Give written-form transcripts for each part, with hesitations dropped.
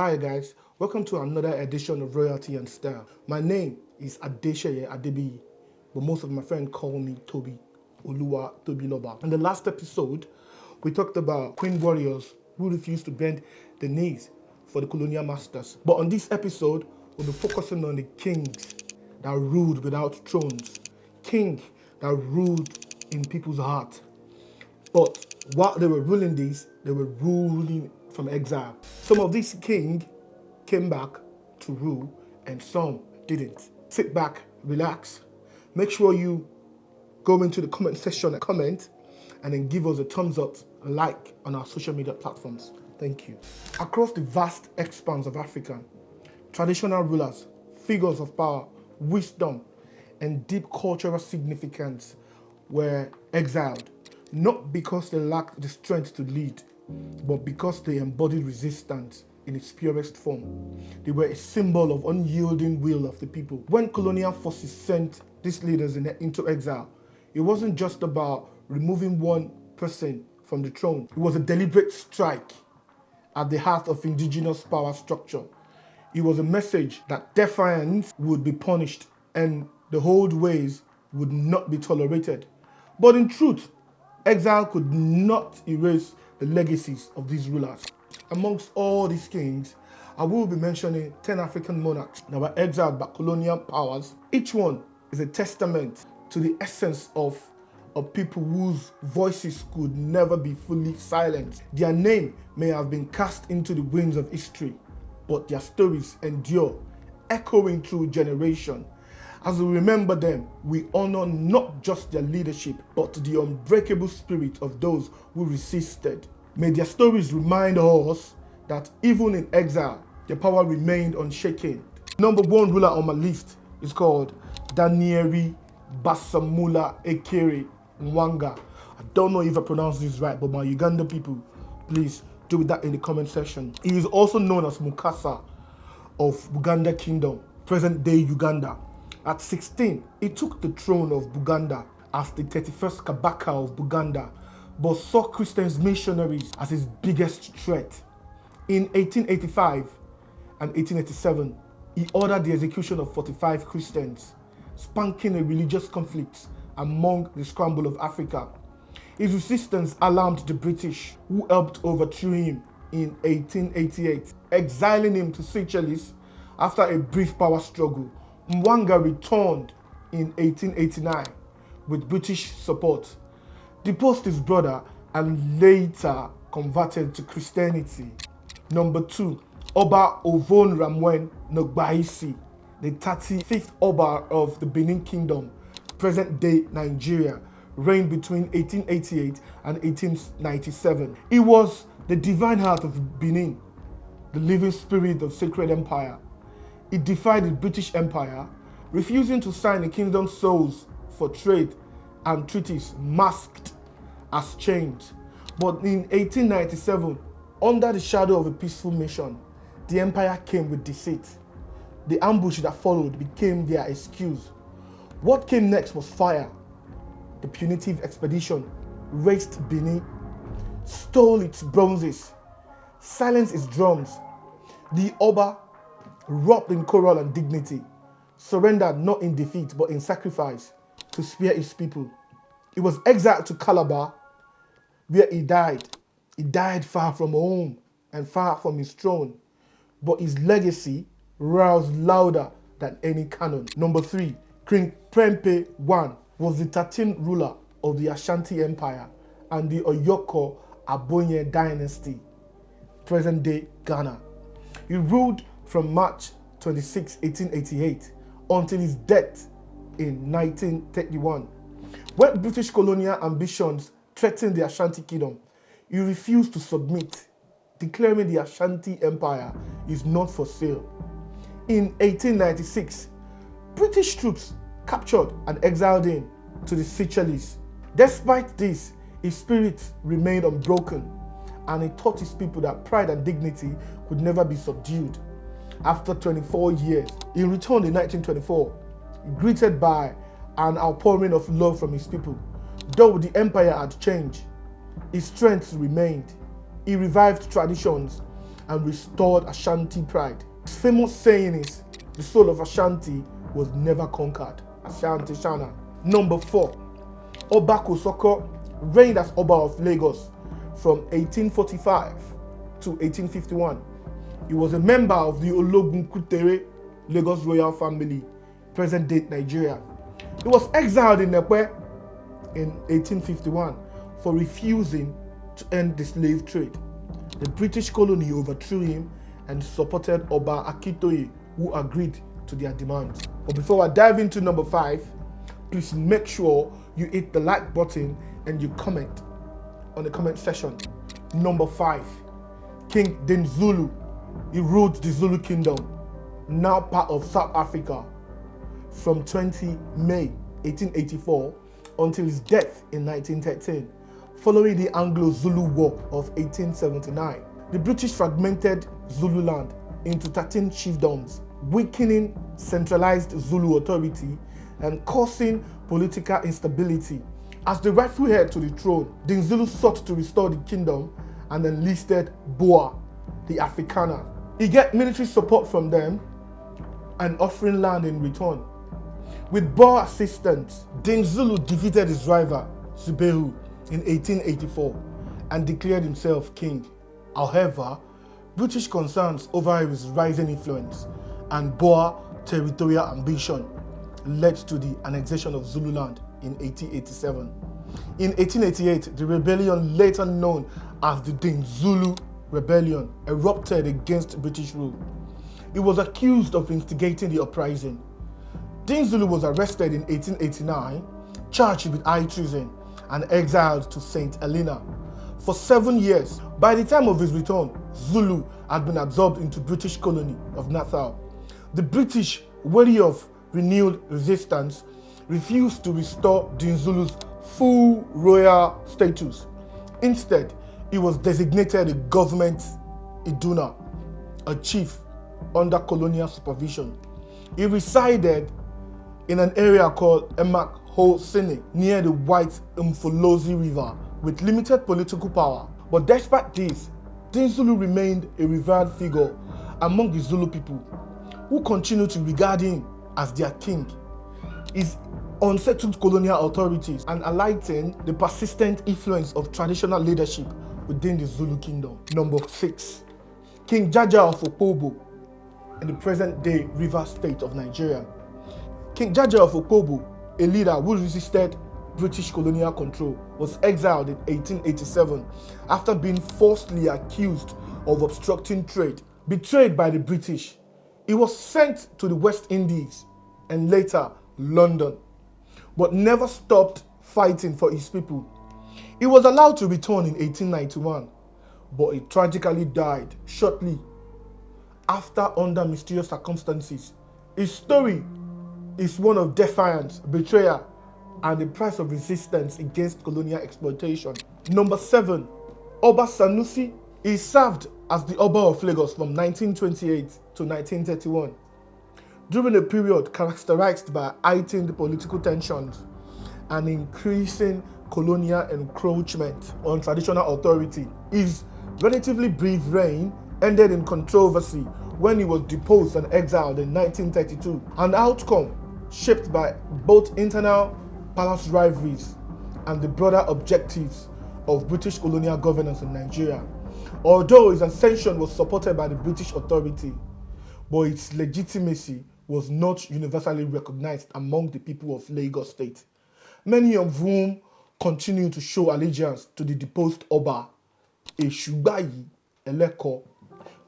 Hi guys, welcome to another edition of Royalty and Style. My name is Adesheye Adebiyi, but most of my friends call me Toby, Oluwa Toby Loba. In the last episode, we talked about queen warriors who refused to bend the knees for the colonial masters. But on this episode, we'll be focusing on the kings that ruled without thrones, king that ruled in people's heart. But while they were ruling these, they were ruling from exile. Some of these kings came back to rule and some didn't. Sit back, relax. Make sure you go into the comment section and comment, and then give us a thumbs up, a like on our social media platforms. Thank you. Across the vast expanse of Africa, traditional rulers, figures of power, wisdom, and deep cultural significance were exiled, not because they lacked the strength to lead, but because they embodied resistance in its purest form. They were a symbol of unyielding will of the people. When colonial forces sent these leaders into exile, it wasn't just about removing one person from the throne. It was a deliberate strike at the heart of indigenous power structure. It was a message that defiance would be punished and the old ways would not be tolerated. But in truth, exile could not erase the legacies of these rulers. Amongst all these kings, I will be mentioning 10 African monarchs that were exiled by colonial powers. Each one is a testament to the essence of a people whose voices could never be fully silenced. Their name may have been cast into the winds of history, but their stories endure, echoing through generations. As we remember them, we honor not just their leadership, but the unbreakable spirit of those who resisted. May their stories remind us that even in exile, their power remained unshaken. Number one ruler on my list is called Danieri Basamula Ekere Mwanga. I don't know if I pronounced this right, but my Uganda people, please do that in the comment section. He is also known as Mukasa of Buganda Kingdom, present-day Uganda. At 16, he took the throne of Buganda as the 31st Kabaka of Buganda, but saw Christian missionaries as his biggest threat. In 1885 and 1887, he ordered the execution of 45 Christians, sparking a religious conflict among the scramble of Africa. His resistance alarmed the British, who helped overthrow him in 1888, exiling him to Seychelles. After a brief power struggle, Mwanga returned in 1889 with British support, deposed his brother, and later converted to Christianity. Number 2, Oba Ovon Ramwen Nogbaisi, the 35th Oba of the Benin Kingdom, present-day Nigeria, reigned between 1888 and 1897. He was the divine heart of Benin, the living spirit of sacred empire. He defied the British Empire, refusing to sign the kingdom's souls for trade and treaties masked as chains. But in 1897, under the shadow of a peaceful mission, the empire came with deceit. The ambush that followed became their excuse. What came next was fire. The punitive expedition razed Benin, stole its bronzes, silenced its drums. The Oba, wrapped in coral and dignity, surrendered not in defeat but in sacrifice to spare his people. He was exiled to Calabar, where he died. He died far from home and far from his throne, but his legacy roused louder than any cannon. Number 3, King Prempeh I was the 13th ruler of the Ashanti Empire and the Oyoko Abonye dynasty, present-day Ghana. He ruled from March 26, 1888 until his death in 1931. When British colonial ambitions threatened the Ashanti Kingdom, he refused to submit, declaring the Ashanti Empire is not for sale. In 1896, British troops captured and exiled him to the Seychelles. Despite this, his spirit remained unbroken, and he taught his people that pride and dignity could never be subdued. After 24 years, he returned in 1924, greeted by an outpouring of love from his people. Though the empire had changed, his strength remained. He revived traditions, and restored Ashanti pride. His famous saying is, the soul of Ashanti was never conquered. Ashanti Shana. Number 4, Oba Kosoko reigned as Oba of Lagos from 1845 to 1851. He was a member of the Ologun Kutere Lagos royal family, present-day Nigeria. He was exiled in Ekpe in 1851 for refusing to end the slave trade. The British colony overthrew him and supported Oba Akitoye, who agreed to their demands. But before I dive into number 5, please make sure you hit the like button and you comment on the comment section. Number 5, King Dinzulu. He ruled the Zulu Kingdom, now part of South Africa, from 20 May 1884 until his death in 1913, following the Anglo-Zulu War of 1879. The British fragmented Zululand into 13 chiefdoms, weakening centralized Zulu authority and causing political instability. As the rightful heir to the throne, Dinzulu sought to restore the kingdom and enlisted Boa, the Afrikaner. He got military support from them and offering land in return. With Boa assistance, Dinzulu defeated his rival, Zubehu, in 1884 and declared himself king. However, British concerns over his rising influence and Boa territorial ambition led to the annexation of Zululand in 1887. In 1888, the rebellion, later known as the Dinzulu Rebellion, erupted against British rule. He was accused of instigating the uprising. Dinzulu was arrested in 1889, charged with high treason, and exiled to St. Helena for 7 years. By the time of his return, Zulu had been absorbed into British colony of Natal. The British, wary of renewed resistance, refused to restore Dinzulu's full royal status. Instead, he was designated a government Iduna, a chief under colonial supervision. He resided in an area called Emak Ho Sine, near the White Mfolozi River, with limited political power. But despite this, Dinzulu remained a revered figure among the Zulu people, who continued to regard him as their king. His unsettled colonial authorities and highlighting the persistent influence of traditional leadership within the Zulu kingdom. Number 6, King Jaja of Opobo in the present-day Rivers State of Nigeria. King Jaja of Opobo, a leader who resisted British colonial control, was exiled in 1887 after being falsely accused of obstructing trade. Betrayed by the British, he was sent to the West Indies and later London, but never stopped fighting for his people. He was allowed to return in 1891, but he tragically died shortly after under mysterious circumstances. His story is one of defiance, betrayal, and the price of resistance against colonial exploitation. Number 7, Oba Sanusi. He served as the Oba of Lagos from 1928 to 1931, during a period characterized by heightened political tensions and increasing colonial encroachment on traditional authority. His relatively brief reign ended in controversy when he was deposed and exiled in 1932, an outcome shaped by both internal palace rivalries and the broader objectives of British colonial governance in Nigeria. Although his ascension was supported by the British authority, but its legitimacy was not universally recognized among the people of Lagos State, many of whom continue to show allegiance to the deposed Oba, Eshubayi Eleko.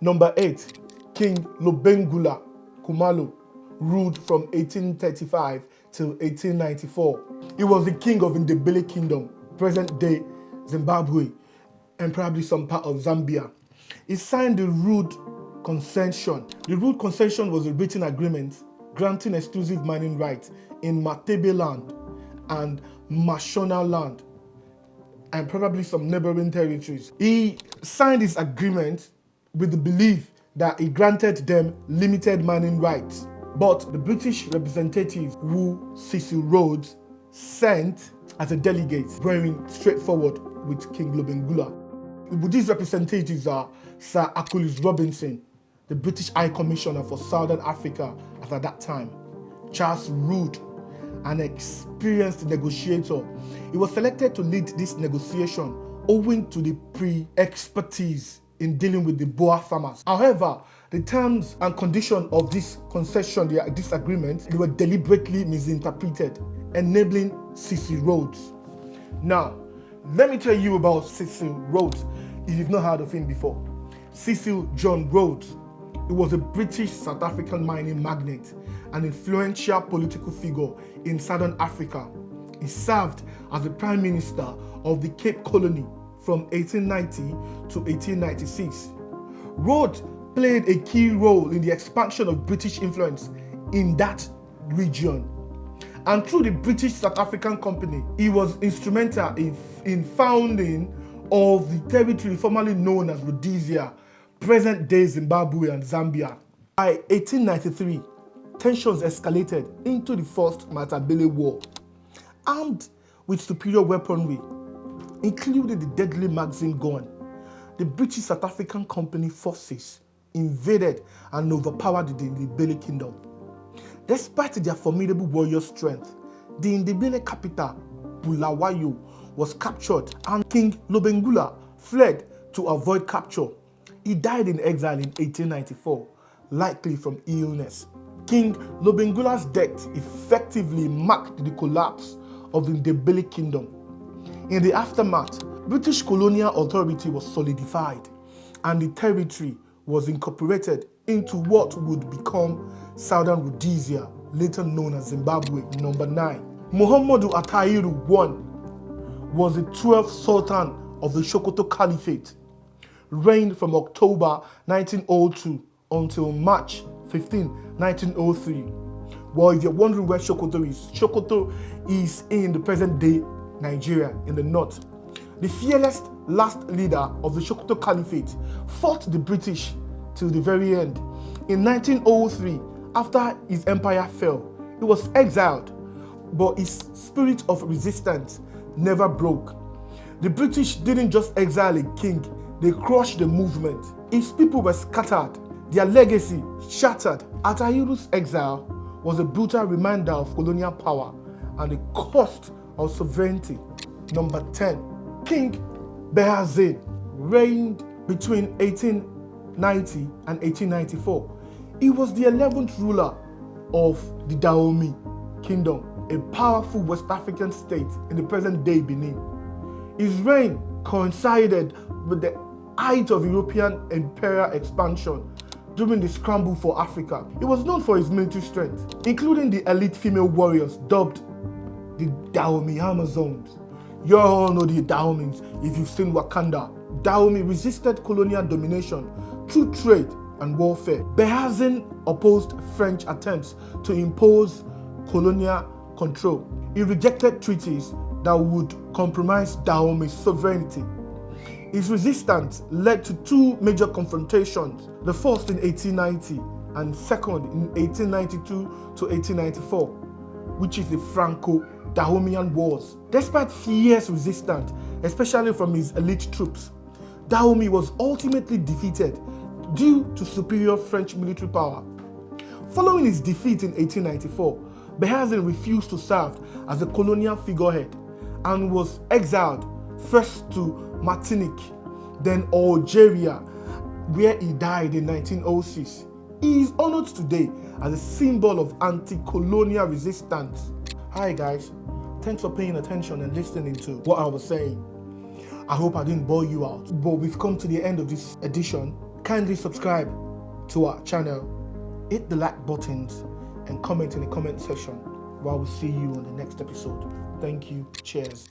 Number 8, King Lobengula Kumalo ruled from 1835 till 1894. He was the king of Ndebele Kingdom, present-day Zimbabwe, and probably some part of Zambia. He signed the Rood Concession. The Rood Concession was a written agreement granting exclusive mining rights in Matebe land and Mashona land, and probably some neighboring territories. He signed this agreement with the belief that it granted them limited mining rights. But the British representative who Cecil Rhodes sent as a delegate, going straight forward with King Lobengula. These representatives are Sir Achilles Robinson, the British High Commissioner for Southern Africa at that time, Charles Rood, an experienced negotiator. He was selected to lead this negotiation owing to the pre-expertise in dealing with the Boer farmers. However, the terms and conditions of this concession, this agreement, they were deliberately misinterpreted, enabling Cecil Rhodes. Now, let me tell you about Cecil Rhodes if you've not heard of him before. Cecil John Rhodes. He was a British South African mining magnate, an influential political figure in Southern Africa. He served as the Prime Minister of the Cape Colony from 1890 to 1896. Rhodes played a key role in the expansion of British influence in that region. And through the British South African Company, he was instrumental in founding of the territory formerly known as Rhodesia, present-day Zimbabwe and Zambia. By 1893, tensions escalated into the First Matabele War. Armed with superior weaponry, including the deadly magazine gun, the British South African Company forces invaded and overpowered the Ndebele Kingdom. Despite their formidable warrior strength, the Ndebele capital, Bulawayo, was captured and King Lobengula fled to avoid capture. He died in exile in 1894, likely from illness. King Lobengula's death effectively marked the collapse of the Ndebele Kingdom. In the aftermath, British colonial authority was solidified and the territory was incorporated into what would become Southern Rhodesia, later known as Zimbabwe. Number 9. Muhammadu Atahiru I was the 12th Sultan of the Sokoto Caliphate, reigned from October 1902 until March 15, 1903. Well, if you're wondering where Sokoto is in the present-day Nigeria in the north. The fearless last leader of the Sokoto Caliphate fought the British till the very end. In 1903, after his empire fell, he was exiled, but his spirit of resistance never broke. The British didn't just exile a king, they crushed the movement. His people were scattered, their legacy shattered. Atahiru's exile was a brutal reminder of colonial power and the cost of sovereignty. Number 10. King Behazin reigned between 1890 and 1894. He was the 11th ruler of the Dahomey Kingdom, a powerful West African state in the present-day Benin. His reign coincided with the height of European imperial expansion during the scramble for Africa. He was known for his military strength, including the elite female warriors dubbed the Dahomey Amazons. You all know the Dahomeans if you've seen Wakanda. Dahomey resisted colonial domination through trade and warfare. Behazin opposed French attempts to impose colonial control. He rejected treaties that would compromise Dahomey's sovereignty. His resistance led to two major confrontations, the first in 1890 and second in 1892 to 1894, which is the Franco-Dahomean Wars. Despite fierce resistance, especially from his elite troops, Dahomey was ultimately defeated due to superior French military power. Following his defeat in 1894, Behazin refused to serve as a colonial figurehead and was exiled first to Martinique, then Algeria, where he died in 1906. He is honored today as a symbol of anti-colonial resistance. Hi guys, thanks for paying attention and listening to what I was saying. I hope I didn't bore you out, but we've come to the end of this edition. Kindly subscribe to our channel, hit the like buttons and comment in the comment section while we see you on the next episode. Thank you, cheers.